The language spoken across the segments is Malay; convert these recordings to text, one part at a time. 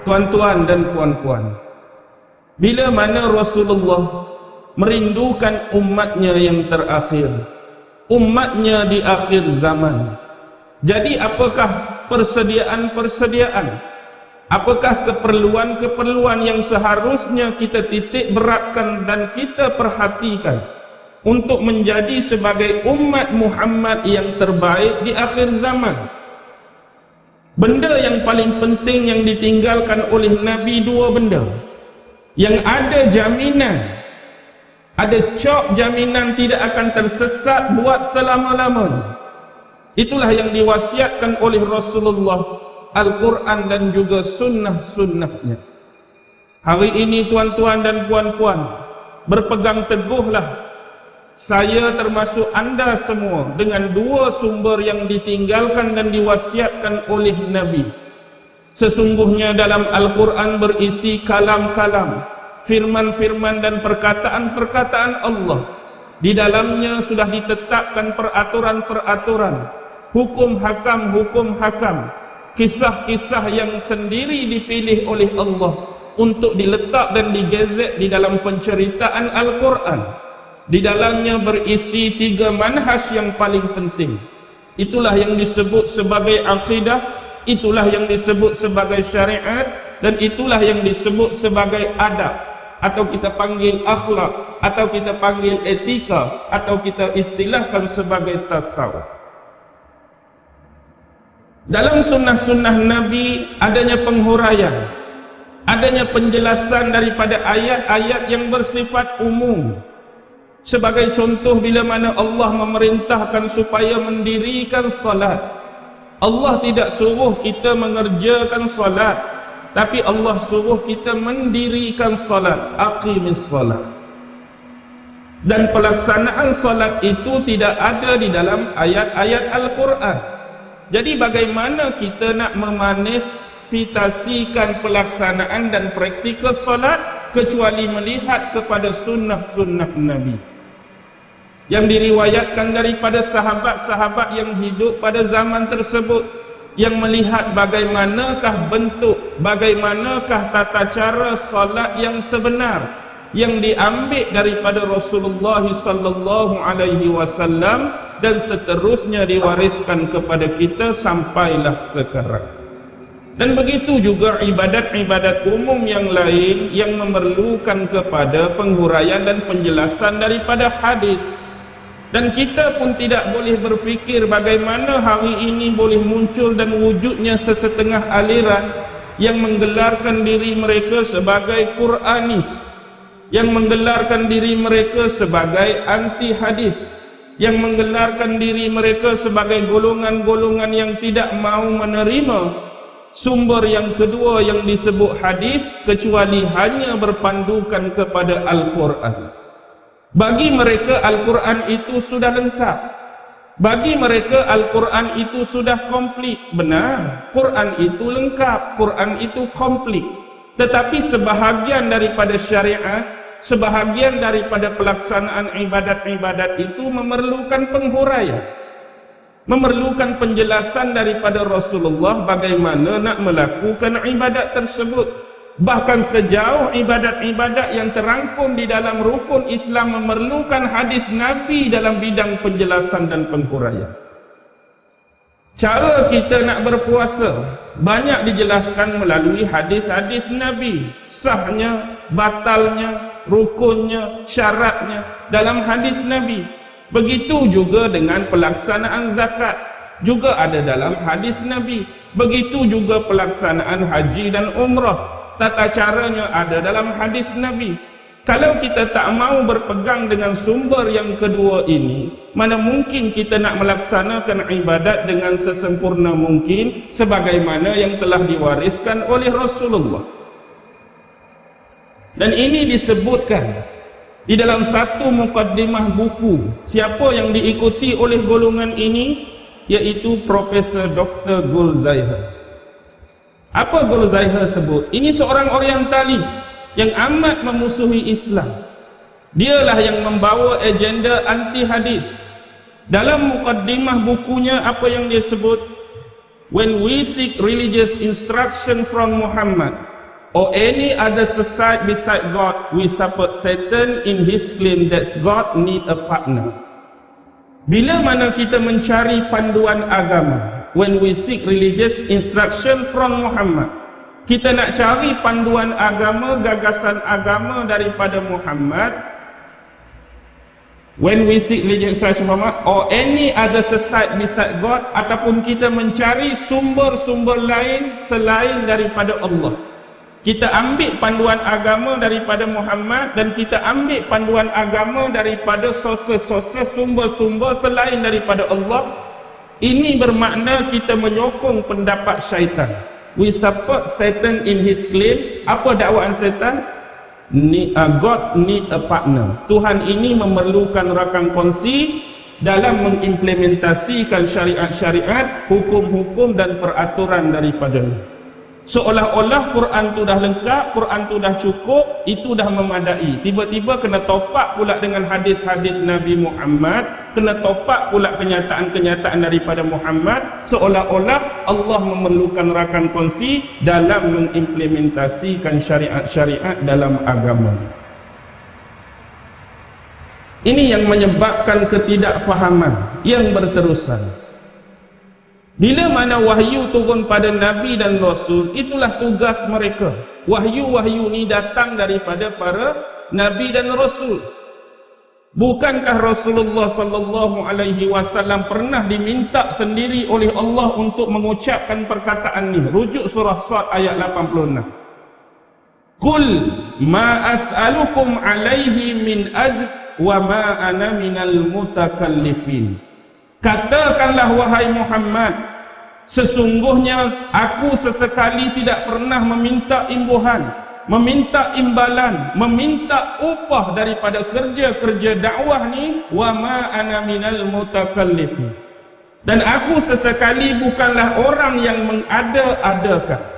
tuan-tuan dan puan-puan, bila mana Rasulullah merindukan umatnya yang terakhir, umatnya di akhir zaman. Jadi apakah persediaan-persediaan, apakah keperluan-keperluan yang seharusnya kita titik beratkan dan kita perhatikan untuk menjadi sebagai umat Muhammad yang terbaik di akhir zaman? Benda yang paling penting yang ditinggalkan oleh Nabi, dua benda yang ada jaminan, ada cop jaminan tidak akan tersesat buat selama-lamanya. Itulah yang diwasiatkan oleh Rasulullah, Al-Quran dan juga sunnah-sunnahnya. Hari ini tuan-tuan dan puan-puan, berpegang teguhlah saya termasuk anda semua dengan dua sumber yang ditinggalkan dan diwasiatkan oleh Nabi. Sesungguhnya dalam Al-Quran berisi kalam-kalam, firman-firman dan perkataan-perkataan Allah. Di dalamnya sudah ditetapkan peraturan-peraturan, hukum hakam, kisah-kisah yang sendiri dipilih oleh Allah untuk diletak dan digezet di dalam penceritaan Al-Quran. Di dalamnya berisi 3 manhaj yang paling penting. Itulah yang disebut sebagai akidah, itulah yang disebut sebagai syariat, dan itulah yang disebut sebagai adab, atau kita panggil akhlak, atau kita panggil etika, atau kita istilahkan sebagai tasawuf. Dalam sunnah-sunnah Nabi adanya penghuraian, adanya penjelasan daripada ayat-ayat yang bersifat umum. Sebagai contoh, bila mana Allah memerintahkan supaya mendirikan salat, Allah tidak suruh kita mengerjakan salat, tapi Allah suruh kita mendirikan salat, aqimis salat. Dan pelaksanaan salat itu tidak ada di dalam ayat-ayat Al-Quran. Jadi bagaimana kita nak memanifestasikan pelaksanaan dan praktikal salat kecuali melihat kepada sunnah-sunnah Nabi yang diriwayatkan daripada sahabat-sahabat yang hidup pada zaman tersebut, yang melihat bagaimanakah bentuk, bagaimanakah tata cara salat yang sebenar yang diambil daripada Rasulullah sallallahu alaihi wasallam dan seterusnya diwariskan kepada kita sampailah sekarang. Dan begitu juga ibadat-ibadat umum yang lain yang memerlukan kepada penghuraian dan penjelasan daripada hadis. Dan kita pun tidak boleh berfikir bagaimana hari ini boleh muncul dan wujudnya sesetengah aliran yang menggelarkan diri mereka sebagai Quranis, yang menggelarkan diri mereka sebagai anti hadis, yang menggelarkan diri mereka sebagai golongan-golongan yang tidak mau menerima sumber yang kedua yang disebut hadis kecuali hanya berpandukan kepada Al-Quran. Bagi mereka Al-Quran itu sudah lengkap, bagi mereka Al-Quran itu sudah komplit. Benar, Quran itu lengkap, Quran itu komplit. Tetapi sebahagian daripada syariat, sebahagian daripada pelaksanaan ibadat-ibadat itu memerlukan penghuraian, memerlukan penjelasan daripada Rasulullah bagaimana nak melakukan ibadat tersebut. Bahkan sejauh ibadat-ibadat yang terangkum di dalam rukun Islam memerlukan hadis Nabi dalam bidang penjelasan dan penghuraian. Cara kita nak berpuasa banyak dijelaskan melalui hadis-hadis Nabi, sahnya, batalnya, rukunnya, syaratnya dalam hadis Nabi. Begitu juga dengan pelaksanaan zakat, juga ada dalam hadis Nabi. Begitu juga pelaksanaan haji dan umrah, tata caranya ada dalam hadis Nabi. Kalau kita tak mau berpegang dengan sumber yang kedua ini, mana mungkin kita nak melaksanakan ibadat dengan sesempurna mungkin sebagaimana yang telah diwariskan oleh Rasulullah. Dan ini disebutkan di dalam satu mukaddimah buku. Siapa yang diikuti oleh golongan ini? Yaitu Profesor Dr. Gulzaiha. Apa Gulzaiha sebut? Ini seorang orientalis yang amat memusuhi Islam. Dialah yang membawa agenda anti hadis. Dalam mukaddimah bukunya apa yang dia sebut? When we seek religious instruction from Muhammad, or any other sesat beside God, we support Satan in his claim that God need a partner. Bila mana kita mencari panduan agama, when we seek religious instruction from Muhammad, kita nak cari panduan agama, gagasan agama daripada Muhammad. When we seek religious instruction from Muhammad or any other sesat beside God, ataupun kita mencari sumber-sumber lain selain daripada Allah, kita ambil panduan agama daripada Muhammad dan kita ambil panduan agama daripada sources-sources, sumber-sumber selain daripada Allah. Ini bermakna kita menyokong pendapat syaitan. We support Satan in his claim. Apa dakwaan syaitan? God need a partner. Tuhan ini memerlukan rakan kongsi dalam mengimplementasikan syariat-syariat, hukum-hukum dan peraturan daripadanya. Seolah-olah Quran tu dah lengkap, Quran tu dah cukup, itu dah memadai. Tiba-tiba kena topak pula dengan hadis-hadis Nabi Muhammad, kena topak pula kenyataan-kenyataan daripada Muhammad, seolah-olah Allah memerlukan rakan kongsi dalam mengimplementasikan syariat-syariat dalam agama. Ini yang menyebabkan ketidakfahaman yang berterusan. Bila mana wahyu turun pada Nabi dan Rasul, itulah tugas mereka. Wahyu-wahyu ni datang daripada para Nabi dan Rasul. Bukankah Rasulullah sallallahu alaihi wasallam pernah diminta sendiri oleh Allah untuk mengucapkan perkataan ni? Rujuk surah Sad ayat 86. Qul ma as'alukum alaihi min ajr wa ma ana minal mutakallifin. Katakanlah wahai Muhammad, sesungguhnya aku sesekali tidak pernah meminta imbuhan, meminta imbalan, meminta upah daripada kerja-kerja dakwah ni. Wa ma ana minal mutakallifin. Dan aku sesekali bukanlah orang yang mengada-adakan.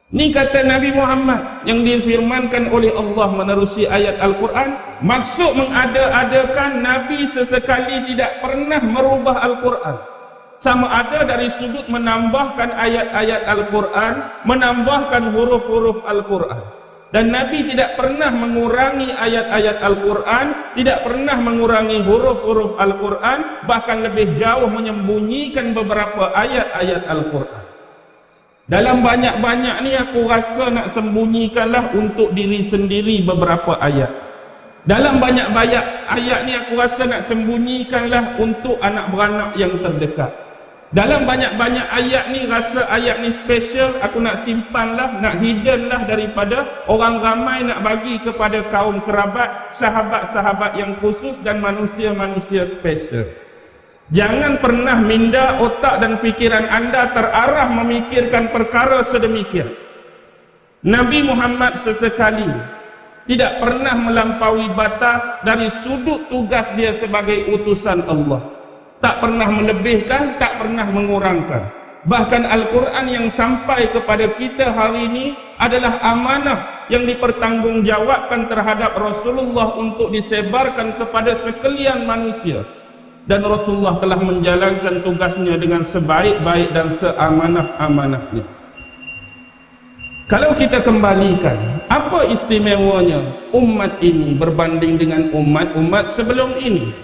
Ni kata Nabi Muhammad yang difirmankan oleh Allah menerusi ayat Al-Quran. Maksud mengada-adakan, Nabi sesekali tidak pernah merubah Al-Quran. Sama ada dari sudut menambahkan ayat-ayat Al-Quran, menambahkan huruf-huruf Al-Quran. Dan Nabi tidak pernah mengurangi ayat-ayat Al-Quran, tidak pernah mengurangi huruf-huruf Al-Quran, bahkan lebih jauh menyembunyikan beberapa ayat-ayat Al-Quran. Dalam banyak-banyak ni aku rasa nak sembunyikanlah untuk diri sendiri beberapa ayat. Dalam banyak-banyak ayat ni aku rasa nak sembunyikanlah untuk anak beranak yang terdekat. Dalam banyak-banyak ayat ni rasa ayat ni special, aku nak simpanlah, nak hiddenlah daripada orang ramai, nak bagi kepada kaum kerabat, sahabat-sahabat yang khusus dan manusia-manusia special. Jangan pernah minda otak dan fikiran anda terarah memikirkan perkara sedemikian. Nabi Muhammad sesekali tidak pernah melampaui batas dari sudut tugas dia sebagai utusan Allah. Tak pernah melebihkan, tak pernah mengurangkan. Bahkan Al-Quran yang sampai kepada kita hari ini adalah amanah yang dipertanggungjawabkan terhadap Rasulullah untuk disebarkan kepada sekalian manusia. Dan Rasulullah telah menjalankan tugasnya dengan sebaik-baik dan seamanah-amanahnya. Kalau kita kembalikan, apa istimewanya umat ini berbanding dengan umat-umat sebelum ini?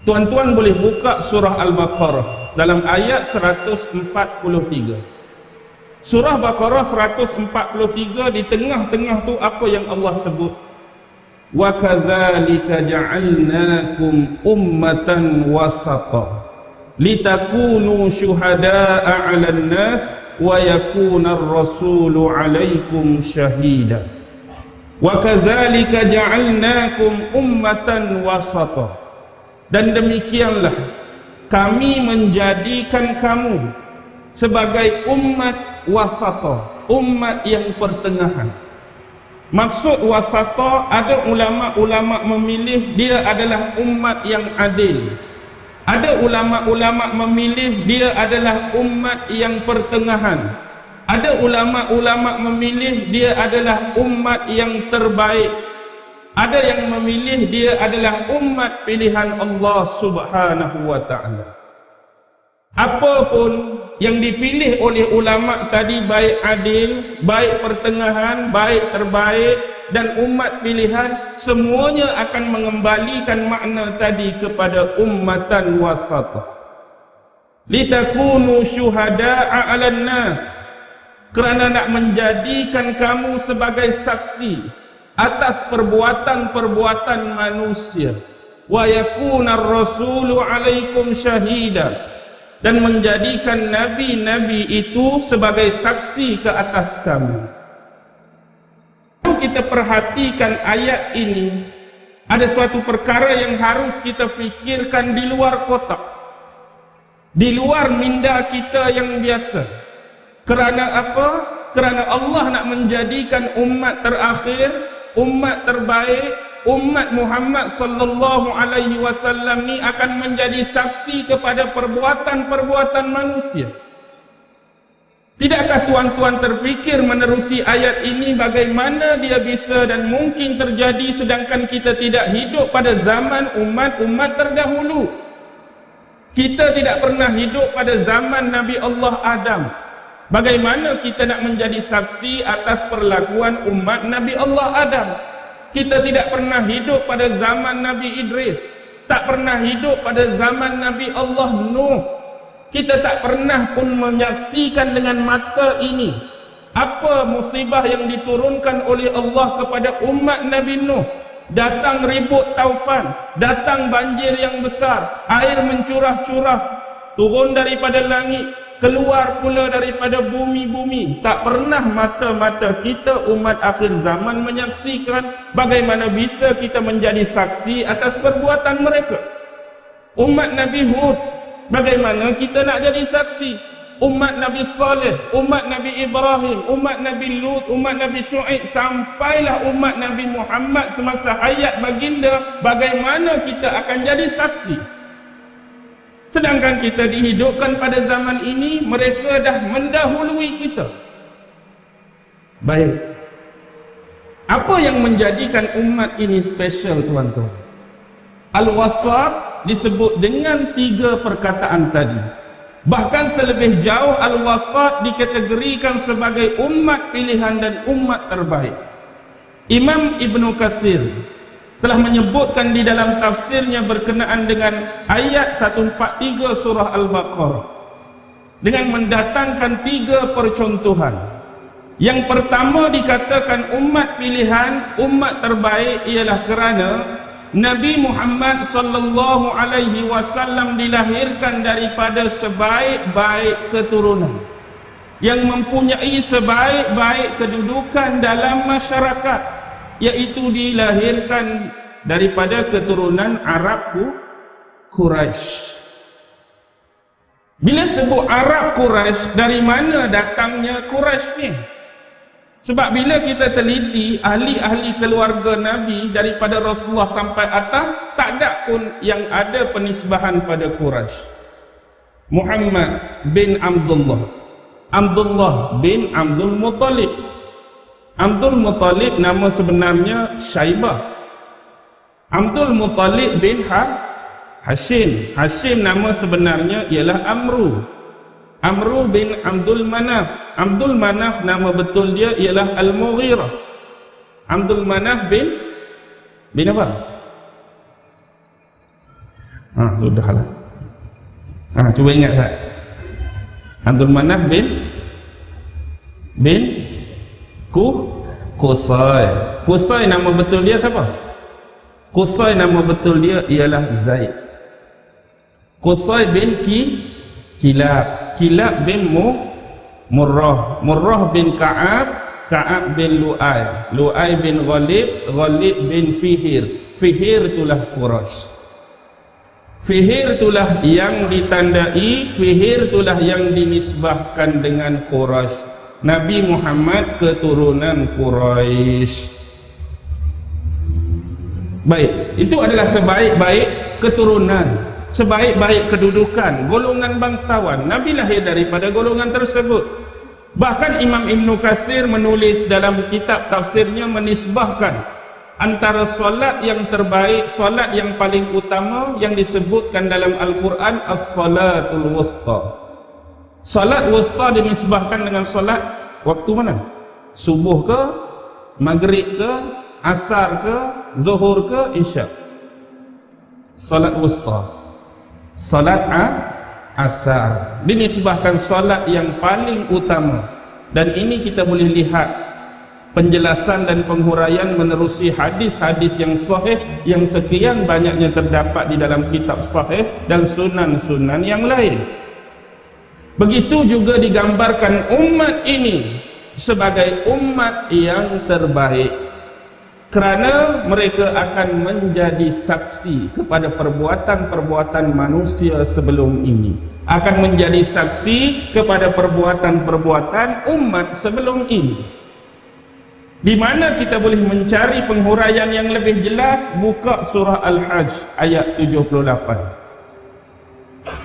Tuan-tuan boleh buka surah Al-Baqarah dalam ayat 143. Surah Baqarah 143, di tengah-tengah tu apa yang Allah sebut? Wa kadzalika ja'alnakum ummatan wasata litakunu syuhada'a 'alan nas wa yakuna ar-rasulu 'alaikum syahida. Wa kadzalika ja'alnakum ummatan wasata, dan demikianlah kami menjadikan kamu sebagai umat wasata, umat yang pertengahan. Maksud wasata, ada ulama-ulama memilih dia adalah umat yang adil. Ada ulama-ulama memilih dia adalah umat yang pertengahan. Ada ulama-ulama memilih dia adalah umat yang terbaik. Ada yang memilih dia adalah umat pilihan Allah Subhanahu wa ta'ala. Apapun yang dipilih oleh ulama tadi, baik adil, baik pertengahan, baik terbaik dan umat pilihan, semuanya akan mengembalikan makna tadi kepada ummatan wasatah. Litakunu syuhada'a 'alan nas, kerana nak menjadikan kamu sebagai saksi atas perbuatan-perbuatan manusia. Wa yakunar rasulu 'alaikum syahida, dan menjadikan nabi-nabi itu sebagai saksi ke atas kamu. Kalau kita perhatikan ayat ini, ada suatu perkara yang harus kita fikirkan di luar kotak, di luar minda kita yang biasa. Kerana apa? Kerana Allah nak menjadikan umat terakhir, umat terbaik, umat Muhammad sallallahu alaihi wasallam ni akan menjadi saksi kepada perbuatan-perbuatan manusia. Tidakkah tuan-tuan terfikir menerusi ayat ini bagaimana dia bisa dan mungkin terjadi sedangkan kita tidak hidup pada zaman umat-umat terdahulu? Kita tidak pernah hidup pada zaman Nabi Allah Adam. Bagaimana kita nak menjadi saksi atas perlakuan umat Nabi Allah Adam? Kita tidak pernah hidup pada zaman Nabi Idris, tak pernah hidup pada zaman Nabi Allah Nuh. Kita tak pernah pun menyaksikan dengan mata ini apa musibah yang diturunkan oleh Allah kepada umat Nabi Nuh. Datang ribut taufan, datang banjir yang besar, air mencurah-curah, turun daripada langit, keluar pula daripada bumi-bumi. Tak pernah mata-mata kita umat akhir zaman menyaksikan. Bagaimana bisa kita menjadi saksi atas perbuatan mereka? Umat Nabi Hud, bagaimana kita nak jadi saksi? Umat Nabi Saleh, umat Nabi Ibrahim, umat Nabi Lut, umat Nabi Syuaib, sampailah umat Nabi Muhammad semasa hayat baginda, bagaimana kita akan jadi saksi? Sedangkan kita dihidupkan pada zaman ini, mereka dah mendahului kita. Baik, apa yang menjadikan umat ini special, tuan-tuan? Al-Wasat disebut dengan 3 perkataan tadi. Bahkan selebih jauh, Al-Wasat dikategorikan sebagai umat pilihan dan umat terbaik. Imam Ibn Katsir telah menyebutkan di dalam tafsirnya berkenaan dengan ayat 143 surah Al-Baqarah dengan mendatangkan 3 percontohan. Yang pertama dikatakan umat pilihan, umat terbaik ialah kerana Nabi Muhammad sallallahu alaihi wasallam dilahirkan daripada sebaik-baik keturunan yang mempunyai sebaik-baik kedudukan dalam masyarakat, iaitu dilahirkan daripada keturunan Arab Quraisy. Bila sebut Arab Quraisy, dari mana datangnya Quraisy ni? Sebab bila kita teliti ahli-ahli keluarga Nabi daripada Rasulullah sampai atas, tak ada pun yang ada penisbahan pada Quraisy. Muhammad bin Abdullah, Abdullah bin Abdul Muttalib. Abdul Muttalib nama sebenarnya Syaibah. Abdul Muttalib bin Hashim. Hashim nama sebenarnya ialah Amru. Amru bin Abdul Manaf. Abdul Manaf nama betul dia ialah Al-Mughirah. Abdul Manaf bin apa? Sudahlah. Cuba ingat Ustaz. Abdul Manaf bin Qusay. Qusay nama betul dia siapa? Qusay nama betul dia ialah Zaid. Qusay bin Kilab. Kilab bin Murrah. Murrah bin Ka'ab. Ka'ab bin Lu'ay. Lu'ay bin Ghalib. Ghalib bin Fihir. Fihir itulah Quraisy. Fihir itulah yang ditandai, Fihir itulah yang dinisbahkan dengan Quraisy. Nabi Muhammad keturunan Quraisy. Baik, itu adalah sebaik-baik keturunan, sebaik-baik kedudukan, golongan bangsawan. Nabi lahir daripada golongan tersebut. Bahkan Imam Ibn Katsir menulis dalam kitab tafsirnya menisbahkan antara solat yang terbaik, solat yang paling utama yang disebutkan dalam Al-Quran as-salatul wusta. Solat wusta dinisbahkan dengan solat waktu mana? Subuh ke, maghrib ke, asar ke, zuhur ke, isya. Solat wusta, solat asar dinisbahkan solat yang paling utama. Dan ini kita boleh lihat penjelasan dan penghuraian menerusi hadis-hadis yang sahih yang sekian banyaknya terdapat di dalam kitab sahih dan sunan-sunan yang lain. Begitu juga digambarkan umat ini sebagai umat yang terbaik, kerana mereka akan menjadi saksi kepada perbuatan-perbuatan manusia sebelum ini, akan menjadi saksi kepada perbuatan-perbuatan umat sebelum ini. Di mana kita boleh mencari penghuraian yang lebih jelas? Buka surah Al-Hajj ayat 78.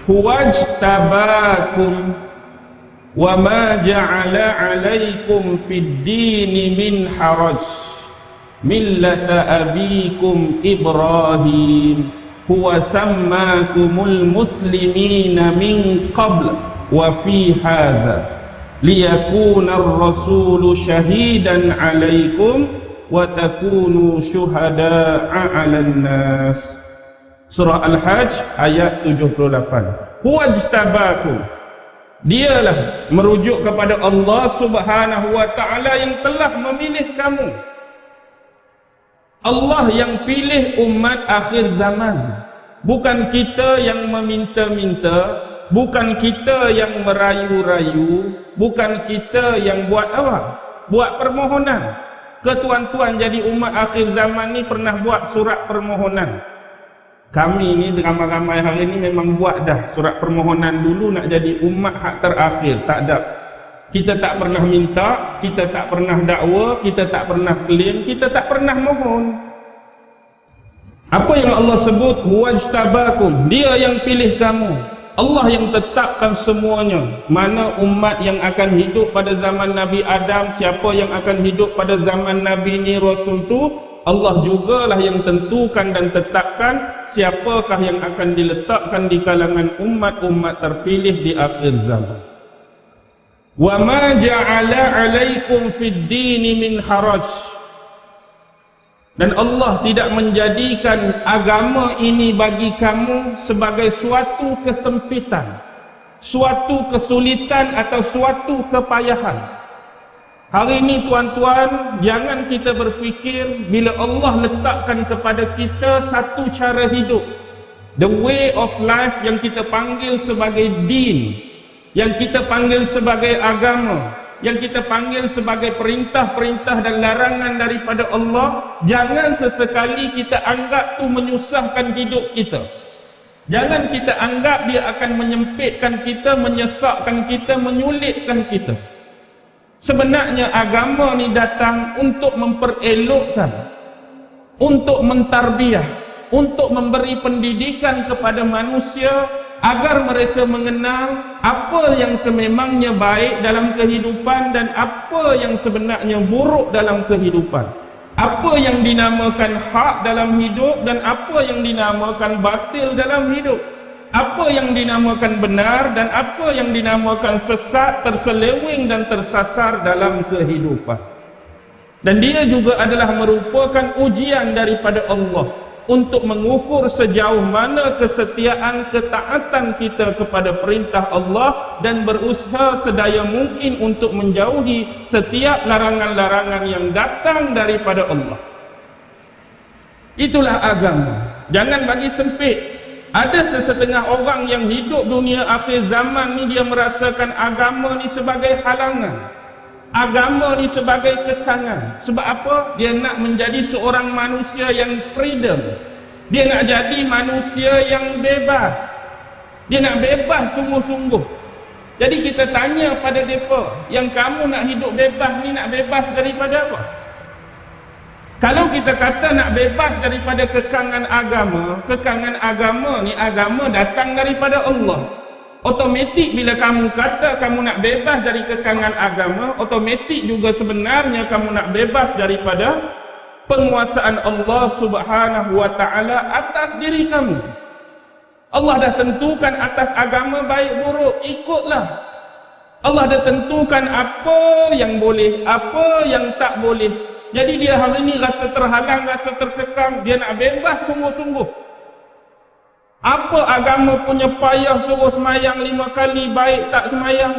Huwajtabakum wa ma ja'ala 'alaikum fid dini min haraj millata abikum Ibrahim huwa sammakumul muslimina min qabl wa fi hadza liyakuna ar-rasulu syahidan 'alaikum wa takunu syuhada'a 'alan nas. Surah Al-Hajj ayat 78. Huwajtabakum, dialah merujuk kepada Allah Subhanahu wa taala yang telah memilih kamu. Allah yang pilih umat akhir zaman, bukan kita yang meminta-minta, bukan kita yang merayu-rayu, bukan kita yang buat apa? Buat permohonan. Ke tuan-tuan jadi umat akhir zaman ni pernah buat surat permohonan. Kami ni ramai-ramai hari ni memang buat dah surat permohonan dulu nak jadi umat hak terakhir. Tak ada. Kita tak pernah minta, kita tak pernah dakwa, kita tak pernah klaim, kita tak pernah mohon. Apa yang Allah sebut? Huwajtabakum, dia yang pilih kamu. Allah yang tetapkan semuanya. Mana umat yang akan hidup pada zaman Nabi Adam, siapa yang akan hidup pada zaman Nabi ni Rasul tu, Allah jugalah yang tentukan dan tetapkan siapakah yang akan diletakkan di kalangan umat-umat terpilih di akhir zaman. Wa ma ja'ala 'alaikum fid dini min haraj. Dan Allah tidak menjadikan agama ini bagi kamu sebagai suatu kesempitan, suatu kesulitan atau suatu kepayahan. Hari ini tuan-tuan, jangan kita berfikir bila Allah letakkan kepada kita satu cara hidup, the way of life yang kita panggil sebagai din, yang kita panggil sebagai agama, yang kita panggil sebagai perintah-perintah dan larangan daripada Allah, jangan sesekali kita anggap tu menyusahkan hidup kita. Jangan kita anggap dia akan menyempitkan kita, menyesakkan kita, menyulitkan kita. Sebenarnya agama ni datang untuk memperelokkan, untuk mentarbiah, untuk memberi pendidikan kepada manusia agar mereka mengenal apa yang sememangnya baik dalam kehidupan dan apa yang sebenarnya buruk dalam kehidupan, apa yang dinamakan hak dalam hidup dan apa yang dinamakan batil dalam hidup, apa yang dinamakan benar dan apa yang dinamakan sesat, terseleweng dan tersasar dalam kehidupan. Dan dia juga adalah merupakan ujian daripada Allah untuk mengukur sejauh mana kesetiaan ketaatan kita kepada perintah Allah dan berusaha sedaya mungkin untuk menjauhi setiap larangan-larangan yang datang daripada Allah. Itulah agama. Jangan bagi sempit. Ada sesetengah orang yang hidup dunia akhir zaman ni, dia merasakan agama ni sebagai halangan, agama ni sebagai kekangan. Sebab apa? Dia nak menjadi seorang manusia yang freedom. Dia nak jadi manusia yang bebas. Dia nak bebas sungguh-sungguh. Jadi kita tanya pada mereka, yang kamu nak hidup bebas ni, nak bebas daripada apa? Kalau kita kata nak bebas daripada kekangan agama ni, agama datang daripada Allah. Otomatik bila kamu kata kamu nak bebas dari kekangan agama, otomatik juga sebenarnya kamu nak bebas daripada penguasaan Allah Subhanahu wa ta'ala atas diri kamu. Allah dah tentukan atas agama baik buruk, ikutlah. Allah dah tentukan apa yang boleh, apa yang tak boleh. Jadi dia hari ini rasa terhalang, rasa terkekang, dia nak bebas sungguh-sungguh. Apa agama punya payah suruh semayang 5 kali, baik tak semayang?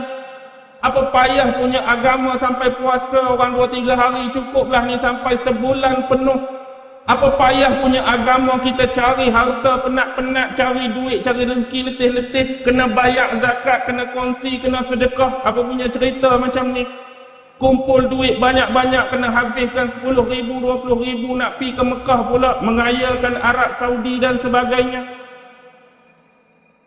Apa payah punya agama sampai puasa orang 2-3 hari, cukuplah ni sampai sebulan penuh? Apa payah punya agama kita cari harta penat-penat, cari duit, cari rezeki letih-letih, kena bayar zakat, kena kongsi, kena sedekah? Apa punya cerita macam ni? Kumpul duit banyak-banyak, kena habiskan 10,000, 20,000, nak pi ke Mekah pula, mengayakan Arab Saudi dan sebagainya.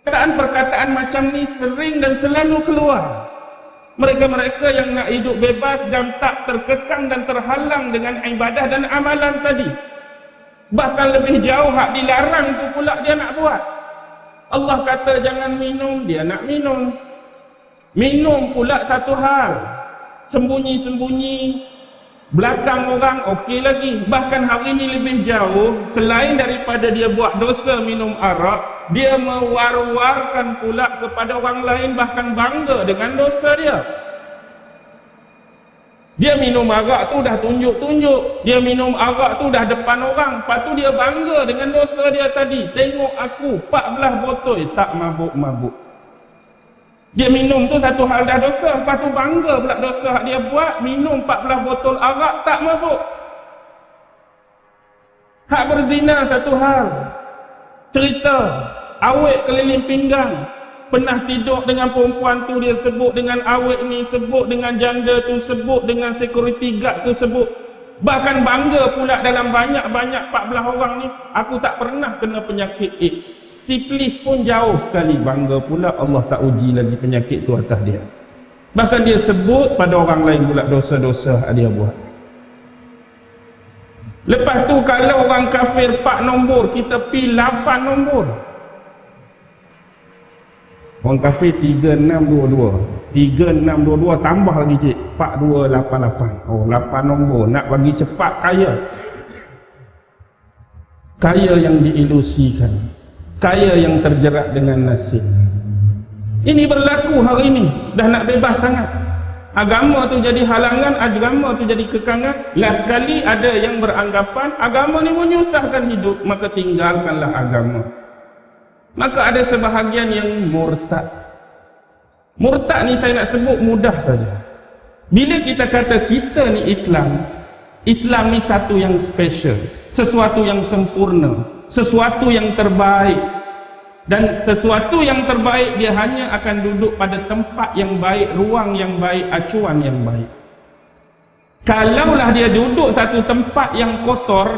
Perkataan-perkataan macam ni sering dan selalu keluar. Mereka-mereka yang nak hidup bebas dan tak terkekang dan terhalang dengan ibadah dan amalan tadi. Bahkan lebih jauh, hak dilarang tu pula dia nak buat. Allah kata jangan minum, dia nak minum. Minum pula satu hal, sembunyi-sembunyi belakang orang, okey lagi. Bahkan hari ini lebih jauh, selain daripada dia buat dosa minum arak, dia mewar-warkan pula kepada orang lain, bahkan bangga dengan dosa dia. Dia minum arak tu dah tunjuk-tunjuk, dia minum arak tu dah depan orang, lepas tu dia bangga dengan dosa dia tadi. Tengok aku 14 botol tak mabuk-mabuk. Dia minum tu satu hal dah dosa, lepas tu bangga pula dosa yang dia buat, minum 14 botol arak tak mabuk. Hak berzina satu hal, cerita awet keliling pinggang, pernah tidur dengan perempuan tu, dia sebut dengan awet ni, sebut dengan janda tu, sebut dengan security guard tu, sebut. Bahkan bangga pula dalam banyak-banyak 14 orang ni, aku tak pernah kena penyakit AIDS. Siflis pun jauh sekali, bangga pula Allah tak uji lagi penyakit tu atas dia. Bahkan dia sebut pada orang lain pula dosa-dosa dia buat. Lepas tu kalau orang kafir 4 nombor, kita pi 8 nombor. Orang kafir 3622, 3622 tambah lagi cik 4288. Oh 8 nombor, nak bagi cepat kaya. Kaya yang diilusikan, kaya yang terjerat dengan nasib. Ini berlaku hari ini, dah nak bebas sangat. Agama tu jadi halangan, agama tu jadi kekangan. Last sekali ada yang beranggapan agama ni menyusahkan hidup, maka tinggalkanlah agama. Maka ada sebahagian yang murtad. Murtad ni saya nak sebut mudah saja. Bila kita kata kita ni Islam, Islam ni satu yang special, sesuatu yang sempurna, sesuatu yang terbaik. Dan sesuatu yang terbaik dia hanya akan duduk pada tempat yang baik, ruang yang baik, acuan yang baik. Kalaulah dia duduk satu tempat yang kotor,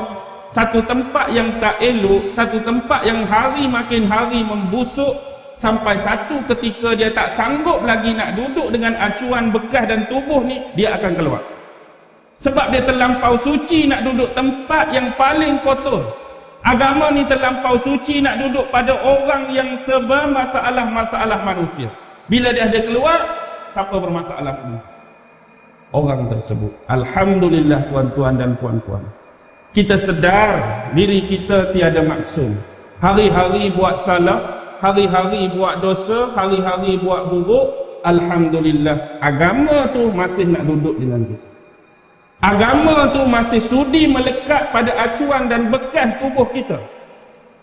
satu tempat yang tak elok, satu tempat yang hari makin hari membusuk, sampai satu ketika dia tak sanggup lagi nak duduk dengan acuan bekas dan tubuh ni, dia akan keluar. Sebab dia terlampau suci nak duduk tempat yang paling kotor. Agama ni terlampau suci nak duduk pada orang yang serba masalah-masalah manusia. Bila dia ada keluar, siapa bermasalah semua? Orang tersebut. Alhamdulillah tuan-tuan dan puan-puan, kita sedar diri kita tiada maksum. Hari-hari buat salah, hari-hari buat dosa, hari-hari buat buruk. Alhamdulillah, agama tu masih nak duduk dengan kita. Agama tu masih sudi melekat pada acuan dan bekas tubuh kita.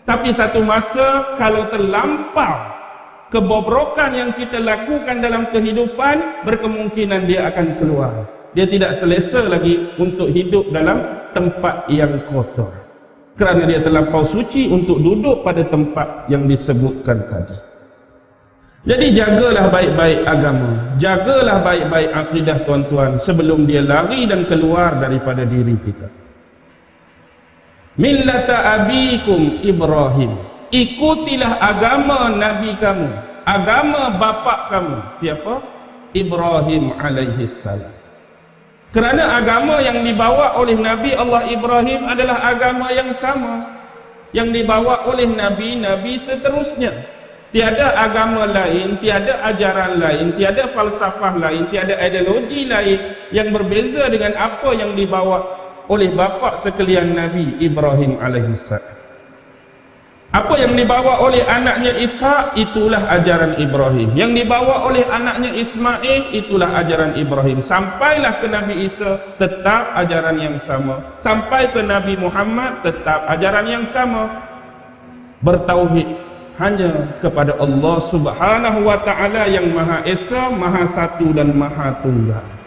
Tapi satu masa kalau terlampau kebobrokan yang kita lakukan dalam kehidupan, berkemungkinan dia akan keluar. Dia tidak selesa lagi untuk hidup dalam tempat yang kotor, kerana dia terlampau suci untuk duduk pada tempat yang disebutkan tadi. Jadi jagalah baik-baik agama, jagalah baik-baik akidah tuan-tuan, sebelum dia lari dan keluar daripada diri kita. Millata abikum Ibrahim, ikutilah agama Nabi kamu, agama bapa kamu. Siapa? Ibrahim alaihissalam. Kerana agama yang dibawa oleh Nabi Allah Ibrahim adalah agama yang sama yang dibawa oleh Nabi-Nabi seterusnya. Tiada agama lain, tiada ajaran lain, tiada falsafah lain, tiada ideologi lain yang berbeza dengan apa yang dibawa oleh bapa sekalian Nabi Ibrahim alaihissalam. Apa yang dibawa oleh anaknya Ishak, itulah ajaran Ibrahim. Yang dibawa oleh anaknya Ismail, itulah ajaran Ibrahim. Sampailah ke Nabi Isa, tetap ajaran yang sama. Sampai ke Nabi Muhammad, tetap ajaran yang sama. Bertauhid hanya kepada Allah Subhanahu wa ta'ala yang Maha Esa, Maha Satu dan Maha Tunggal.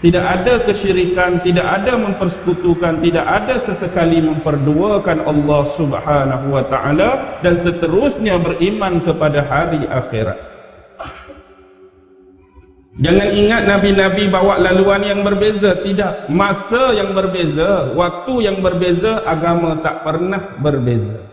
Tidak ada kesyirikan, tidak ada mempersekutukan, tidak ada sesekali memperduakan Allah Subhanahu wa ta'ala, dan seterusnya beriman kepada hari akhirat. Jangan ingat Nabi-Nabi bawa laluan yang berbeza. Tidak, masa yang berbeza, waktu yang berbeza, agama tak pernah berbeza.